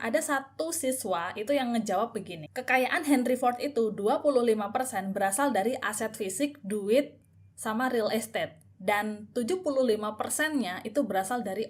ada satu siswa itu yang ngejawab begini. Kekayaan Henry Ford itu 25% berasal dari aset fisik, duit, sama real estate. Dan 75%-nya itu berasal dari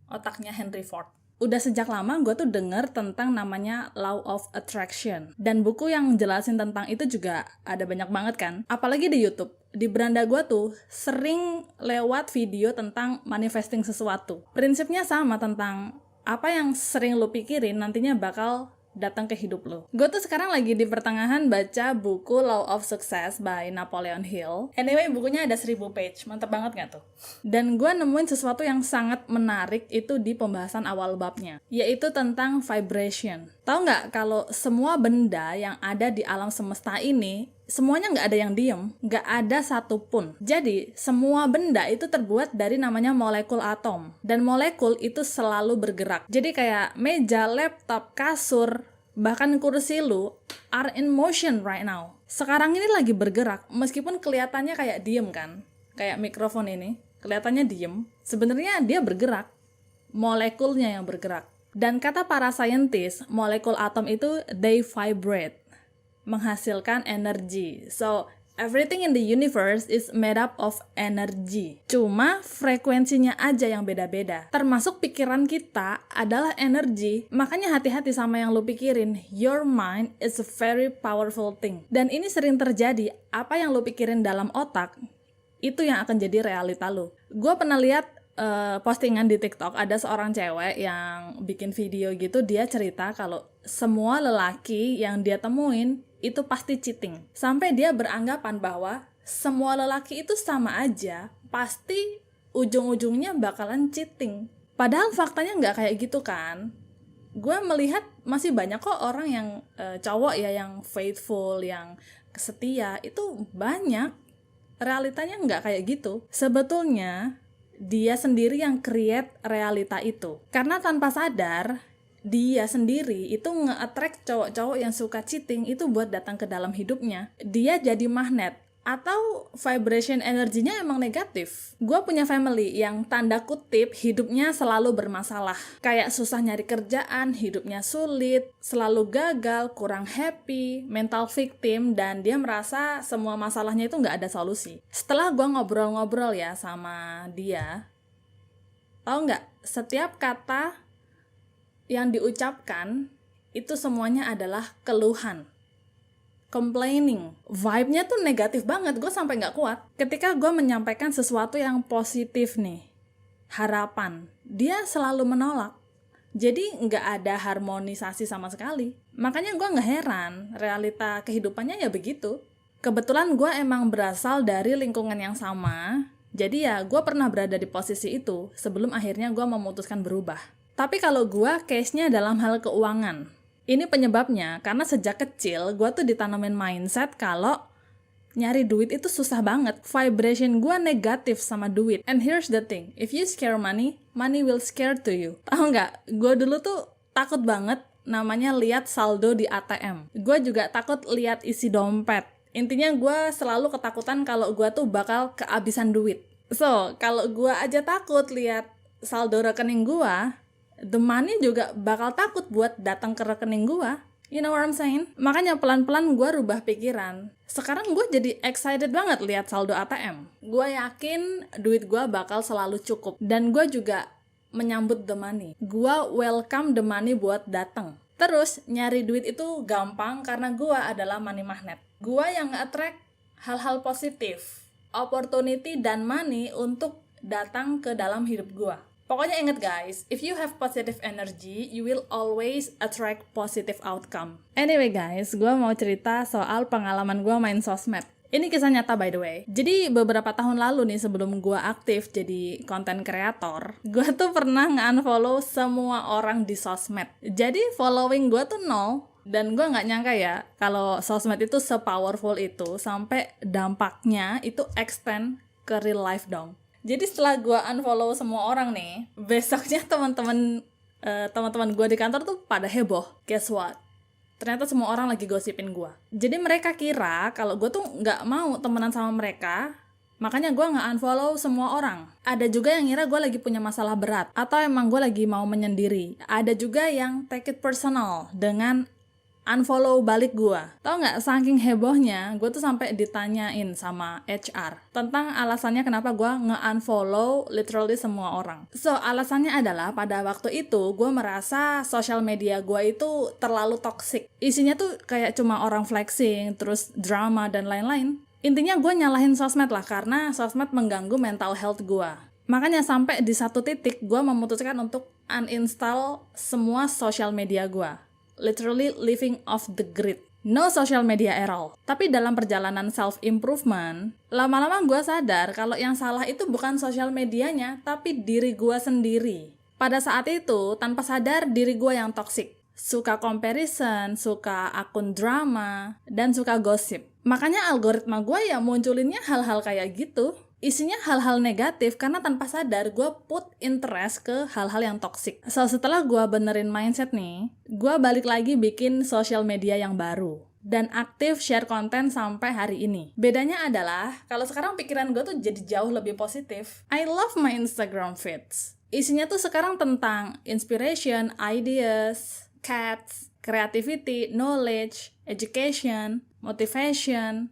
otaknya Henry Ford. Udah sejak lama gue tuh denger tentang namanya Law of Attraction. Dan buku yang jelasin tentang itu juga ada banyak banget kan. Apalagi di YouTube. Di beranda gue tuh sering lewat video tentang manifesting sesuatu. Prinsipnya sama tentang apa yang sering lo pikirin nantinya bakal datang ke hidup lo. Gue tuh sekarang lagi di pertengahan baca buku Law of Success by Napoleon Hill. Anyway, bukunya ada 1000 page. Mantep banget gak tuh? Dan gue nemuin sesuatu yang sangat menarik itu di pembahasan awal babnya, yaitu tentang vibration. Tahu nggak kalau semua benda yang ada di alam semesta ini semuanya nggak ada yang diem, nggak ada satupun. Jadi, semua benda itu terbuat dari namanya molekul atom. Dan molekul itu selalu bergerak. Jadi kayak meja, laptop, kasur, bahkan kursi lu are in motion right now. Sekarang ini lagi bergerak, meskipun kelihatannya kayak diem kan. Kayak mikrofon ini, kelihatannya diem. Sebenarnya dia bergerak. Molekulnya yang bergerak. Dan kata para saintis, molekul atom itu they vibrate, menghasilkan energi. So, everything in the universe is made up of energy. Cuma frekuensinya aja yang beda-beda. Termasuk pikiran kita adalah energi. Makanya hati-hati sama yang lu pikirin. Your mind is a very powerful thing. Dan ini sering terjadi. Apa yang lu pikirin dalam otak, itu yang akan jadi realita lu. Gue pernah lihat postingan di TikTok, ada seorang cewek yang bikin video gitu, dia cerita kalau semua lelaki yang dia temuin itu pasti cheating. Sampai dia beranggapan bahwa semua lelaki itu sama aja, pasti ujung-ujungnya bakalan cheating. Padahal faktanya nggak kayak gitu kan. Gue melihat masih banyak kok orang yang cowok ya, yang faithful, yang setia, itu banyak. Realitanya nggak kayak gitu. Sebetulnya dia sendiri yang create realita itu. Karena tanpa sadar, dia sendiri itu nge-attract cowok-cowok yang suka cheating itu buat datang ke dalam hidupnya. Dia jadi magnet. Atau vibration energinya emang negatif. Gue punya family yang tanda kutip hidupnya selalu bermasalah. Kayak susah nyari kerjaan, hidupnya sulit, selalu gagal, kurang happy, mental victim, dan dia merasa semua masalahnya itu nggak ada solusi. Setelah gue ngobrol-ngobrol ya sama dia, tahu nggak, setiap kata yang diucapkan itu semuanya adalah keluhan. Complaining. Vibe-nya tuh negatif banget, gue sampai nggak kuat. Ketika gue menyampaikan sesuatu yang positif nih, harapan, dia selalu menolak. Jadi nggak ada harmonisasi sama sekali. Makanya gue nggak heran, realita kehidupannya ya begitu. Kebetulan gue emang berasal dari lingkungan yang sama, jadi ya gue pernah berada di posisi itu sebelum akhirnya gue memutuskan berubah. Tapi kalau gue case-nya dalam hal keuangan. Ini penyebabnya, karena sejak kecil gue tuh ditanamin mindset kalau nyari duit itu susah banget. Vibration gue negatif sama duit. And here's the thing, if you scare money, money will scare to you. Tahu nggak? Gue dulu tuh takut banget namanya lihat saldo di ATM. Gue juga takut lihat isi dompet. Intinya gue selalu ketakutan kalau gue tuh bakal kehabisan duit. So, kalau gue aja takut lihat saldo rekening gue, the money juga bakal takut buat datang ke rekening gua. You know what I'm saying? Makanya pelan-pelan gua rubah pikiran. Sekarang gua jadi excited banget lihat saldo ATM. Gua yakin duit gua bakal selalu cukup. Dan gua juga menyambut the money. Gua welcome the money buat datang. Terus nyari duit itu gampang karena gua adalah money magnet. Gua yang nge-attract hal-hal positif, opportunity dan money untuk datang ke dalam hidup gua. Pokoknya inget guys, if you have positive energy, you will always attract positive outcome. Anyway guys, gue mau cerita soal pengalaman gue main sosmed. Ini kisah nyata by the way. Jadi beberapa tahun lalu nih sebelum gue aktif jadi content creator, gue tuh pernah nge-unfollow semua orang di sosmed. Jadi following gue tuh 0. Dan gue gak nyangka ya, kalau sosmed itu se-powerful itu, sampai dampaknya itu extend ke real life dong. Jadi setelah gue unfollow semua orang nih, besoknya teman-teman gue di kantor tuh pada heboh. Guess what? Ternyata semua orang lagi gosipin gue. Jadi mereka kira kalau gue tuh nggak mau temenan sama mereka, Makanya gue nge-unfollow semua orang. Ada juga yang ngira gue lagi punya masalah berat, atau emang gue lagi mau menyendiri. Ada juga yang take it personal dengan unfollow balik gue. Tau nggak, saking hebohnya, gue tuh sampai ditanyain sama HR tentang alasannya kenapa gue nge-unfollow literally semua orang. So, alasannya adalah pada waktu itu gue merasa sosial media gue itu terlalu toxic. Isinya tuh kayak cuma orang flexing, terus drama dan lain-lain. Intinya gue nyalahin sosmed lah, karena sosmed mengganggu mental health gue. Makanya sampai di satu titik gue memutuskan untuk uninstall semua sosial media gue. Literally living off the grid. No social media at all. Tapi dalam perjalanan self-improvement, lama-lama gue sadar kalau yang salah itu bukan sosial medianya, tapi diri gue sendiri. Pada saat itu, tanpa sadar diri gue yang toxic. Suka comparison, suka akun drama, dan suka gosip. Makanya algoritma gue ya munculinnya hal-hal kayak gitu. Isinya hal-hal negatif karena tanpa sadar gue put interest ke hal-hal yang toxic. So, setelah gue benerin mindset nih, gue balik lagi bikin social media yang baru. Dan aktif share konten sampai hari ini. Bedanya adalah, kalau sekarang pikiran gue tuh jadi jauh lebih positif. I love my Instagram feeds. Isinya tuh sekarang tentang inspiration, ideas, cats, creativity, knowledge, education, motivation,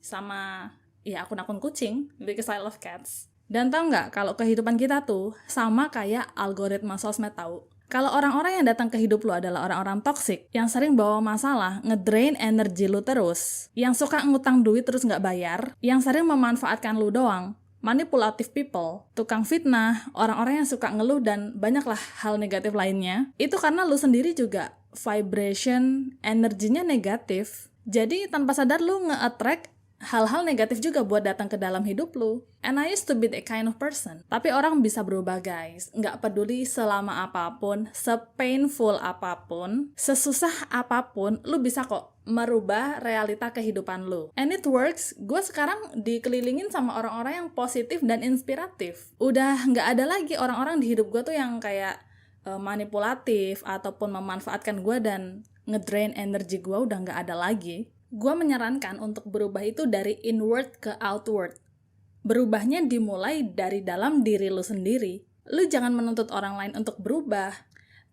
sama ya akun-akun kucing, because I love cats. Dan tau nggak, kalau kehidupan kita tuh sama kayak algoritma sosmed tahu. Kalau orang-orang yang datang ke hidup lu adalah orang-orang toxic, yang sering bawa masalah, ngedrain energi lu terus, yang suka ngutang duit terus nggak bayar, yang sering memanfaatkan lu doang, manipulative people, tukang fitnah, orang-orang yang suka ngeluh, dan banyaklah hal negatif lainnya, itu karena lu sendiri juga vibration, energinya negatif. Jadi tanpa sadar lu nge-attract hal-hal negatif juga buat datang ke dalam hidup lu. And I used to be that kind of person. Tapi orang bisa berubah, guys. Nggak peduli selama apapun, sepainful apapun, sesusah apapun, lu bisa kok merubah realita kehidupan lu. And it works. Gue sekarang dikelilingin sama orang-orang yang positif dan inspiratif. Udah nggak ada lagi orang-orang di hidup gue tuh yang kayak manipulatif ataupun memanfaatkan gue dan ngedrain energi gue, udah nggak ada lagi. Gue menyarankan untuk berubah itu dari inward ke outward. Berubahnya dimulai dari dalam diri lu sendiri. Lu jangan menuntut orang lain untuk berubah,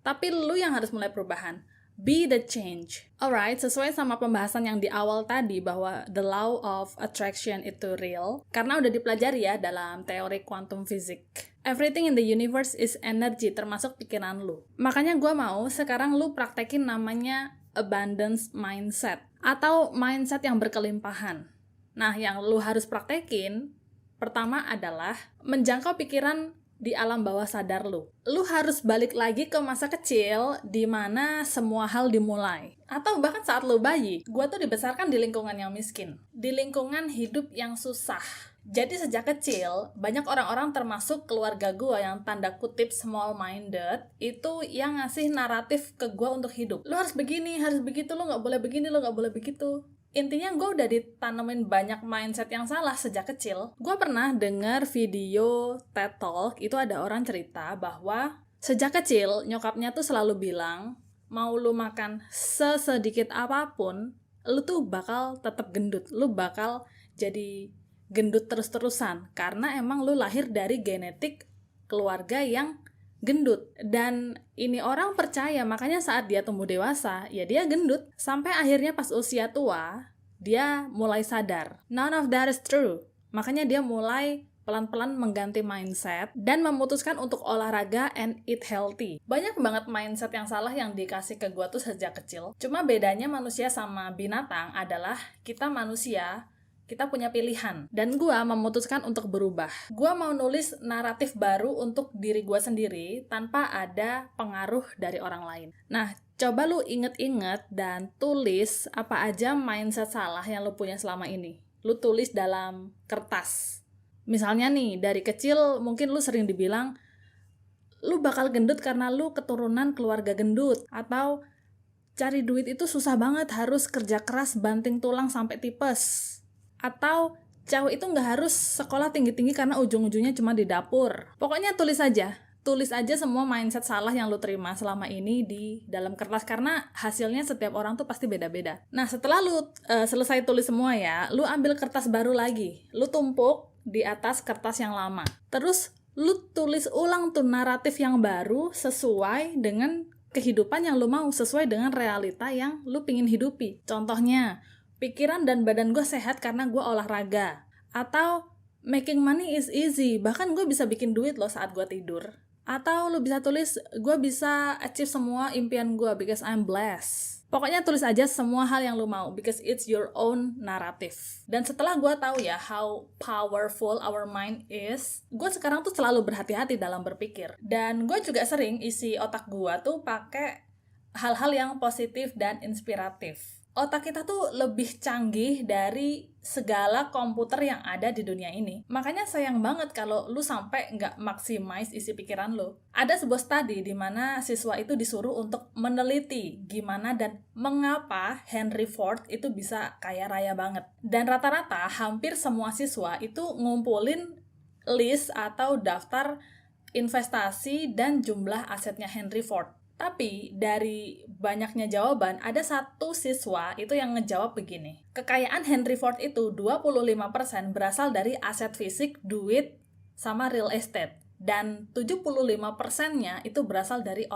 tapi lu yang harus mulai perubahan. Be the change. Alright, sesuai sama pembahasan yang di awal tadi bahwa the law of attraction itu real, karena udah dipelajari ya dalam teori quantum physics. Everything in the universe is energy, termasuk pikiran lu. Makanya gue mau sekarang lu praktekin namanya abundance mindset, atau mindset yang berkelimpahan. Nah, yang lu harus praktekin, pertama adalah menjangkau pikiran di alam bawah sadar lu. Lu harus balik lagi ke masa kecil di mana semua hal dimulai. Atau bahkan saat lu bayi, gua tuh dibesarkan di lingkungan yang miskin. Di lingkungan hidup yang susah. Jadi sejak kecil, banyak orang-orang termasuk keluarga gue yang tanda kutip small-minded, itu yang ngasih naratif ke gue untuk hidup. Lu harus begini, harus begitu, lu gak boleh begini, lu gak boleh begitu. Intinya gue udah ditanemin banyak mindset yang salah sejak kecil. Gue pernah dengar video TED Talk, itu ada orang cerita bahwa sejak kecil nyokapnya tuh selalu bilang, mau lu makan sesedikit apapun, lu tuh bakal tetap gendut, lu bakal jadi gendut terus-terusan, karena emang lu lahir dari genetik keluarga yang gendut. Dan ini orang percaya, makanya saat dia tumbuh dewasa, ya dia gendut. Sampai akhirnya pas usia tua, dia mulai sadar. None of that is true. Makanya dia mulai pelan-pelan mengganti mindset dan memutuskan untuk olahraga and eat healthy. Banyak banget mindset yang salah yang dikasih ke gua tuh sejak kecil. Cuma bedanya manusia sama binatang adalah kita manusia, kita punya pilihan. Dan gue memutuskan untuk berubah. Gue mau nulis naratif baru untuk diri gue sendiri tanpa ada pengaruh dari orang lain. Nah, coba lu inget-inget dan tulis apa aja mindset salah yang lu punya selama ini. Lu tulis dalam kertas. Misalnya nih, dari kecil mungkin lu sering dibilang, lu bakal gendut karena lu keturunan keluarga gendut. Atau cari duit itu susah banget, harus kerja keras banting tulang sampai tipes. Atau cewek itu nggak harus sekolah tinggi-tinggi karena ujung-ujungnya cuma di dapur. Pokoknya tulis aja tulis aja semua mindset salah yang lu terima selama ini di dalam kertas, karena hasilnya setiap orang tuh pasti beda-beda. Nah, setelah lu selesai tulis semua ya, lu ambil kertas baru lagi, lu tumpuk di atas kertas yang lama. Terus lu tulis ulang tuh naratif yang baru sesuai dengan kehidupan yang lu mau, sesuai dengan realita yang lu pingin hidupi. Contohnya, pikiran dan badan gue sehat karena gue olahraga. Atau making money is easy, bahkan gue bisa bikin duit loh saat gue tidur. Atau lu bisa tulis, gue bisa achieve semua impian gue because I'm blessed. Pokoknya tulis aja semua hal yang lu mau because it's your own narrative. Dan setelah gue tahu ya how powerful our mind is, gue sekarang tuh selalu berhati-hati dalam berpikir. Dan gue juga sering isi otak gue tuh pakai hal-hal yang positif dan inspiratif. Otak kita tuh lebih canggih dari segala komputer yang ada di dunia ini. Makanya sayang banget kalau lu sampai nggak maximize isi pikiran lu. Ada sebuah studi di mana siswa itu disuruh untuk meneliti gimana dan mengapa Henry Ford itu bisa kaya raya banget. Dan rata-rata hampir semua siswa itu ngumpulin list atau daftar investasi dan jumlah asetnya Henry Ford. Tapi dari banyaknya jawaban, ada satu siswa itu yang ngejawab begini. Kekayaan Henry Ford itu 25% berasal dari aset fisik, duit, sama real estate. Dan 75%-nya itu berasal dari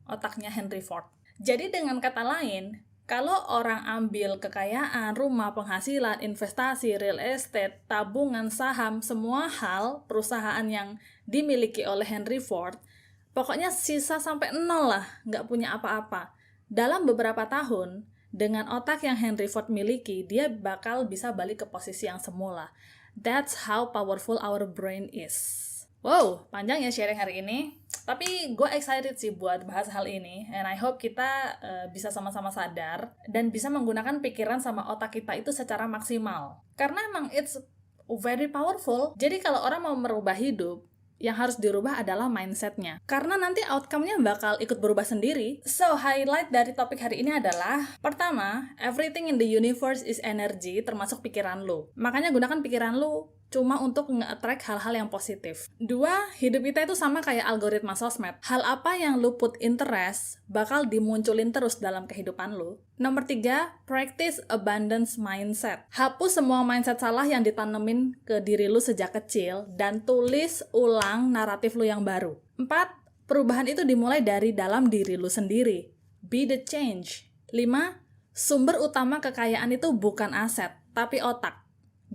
otaknya Henry Ford. Jadi dengan kata lain, kalau orang ambil kekayaan, rumah, penghasilan, investasi, real estate, tabungan, saham, semua hal perusahaan yang dimiliki oleh Henry Ford, pokoknya sisa sampai nol lah, nggak punya apa-apa. Dalam beberapa tahun, dengan otak yang Henry Ford miliki, dia bakal bisa balik ke posisi yang semula. That's how powerful our brain is. Wow, panjang ya sharing hari ini. Tapi gue excited sih buat bahas hal ini. And I hope kita bisa sama-sama sadar dan bisa menggunakan pikiran sama otak kita itu secara maksimal. Karena emang it's very powerful. Jadi kalau orang mau merubah hidup, yang harus dirubah adalah mindsetnya. Karena nanti outcome-nya bakal ikut berubah sendiri. So, highlight dari topik hari ini adalah, pertama, everything in the universe is energy, termasuk pikiran lu. Makanya gunakan pikiran lu cuma untuk nge-attract hal-hal yang positif. Dua, hidup kita itu sama kayak algoritma sosmed. Hal apa yang lu put interest bakal dimunculin terus dalam kehidupan lu. Nomor 3, practice abundance mindset. Hapus semua mindset salah yang ditanemin ke diri lu sejak kecil dan tulis ulang naratif lu yang baru. 4, perubahan itu dimulai dari dalam diri lu sendiri. Be the change. 5, sumber utama kekayaan itu bukan aset, tapi otak.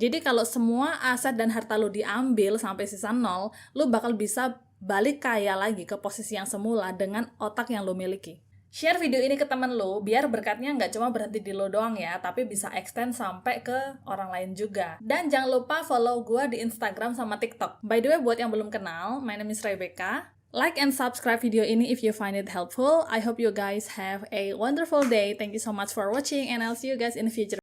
Jadi kalau semua aset dan harta lu diambil sampai sisa 0, lu bakal bisa balik kaya lagi ke posisi yang semula dengan otak yang lu miliki. Share video ini ke temen lu, biar berkatnya nggak cuma berhenti di lu doang ya, tapi bisa extend sampai ke orang lain juga. Dan jangan lupa follow gue di Instagram sama TikTok. By the way, buat yang belum kenal, my name is Rebecca. Like and subscribe video ini if you find it helpful. I hope you guys have a wonderful day. Thank you so much for watching and I'll see you guys in the future.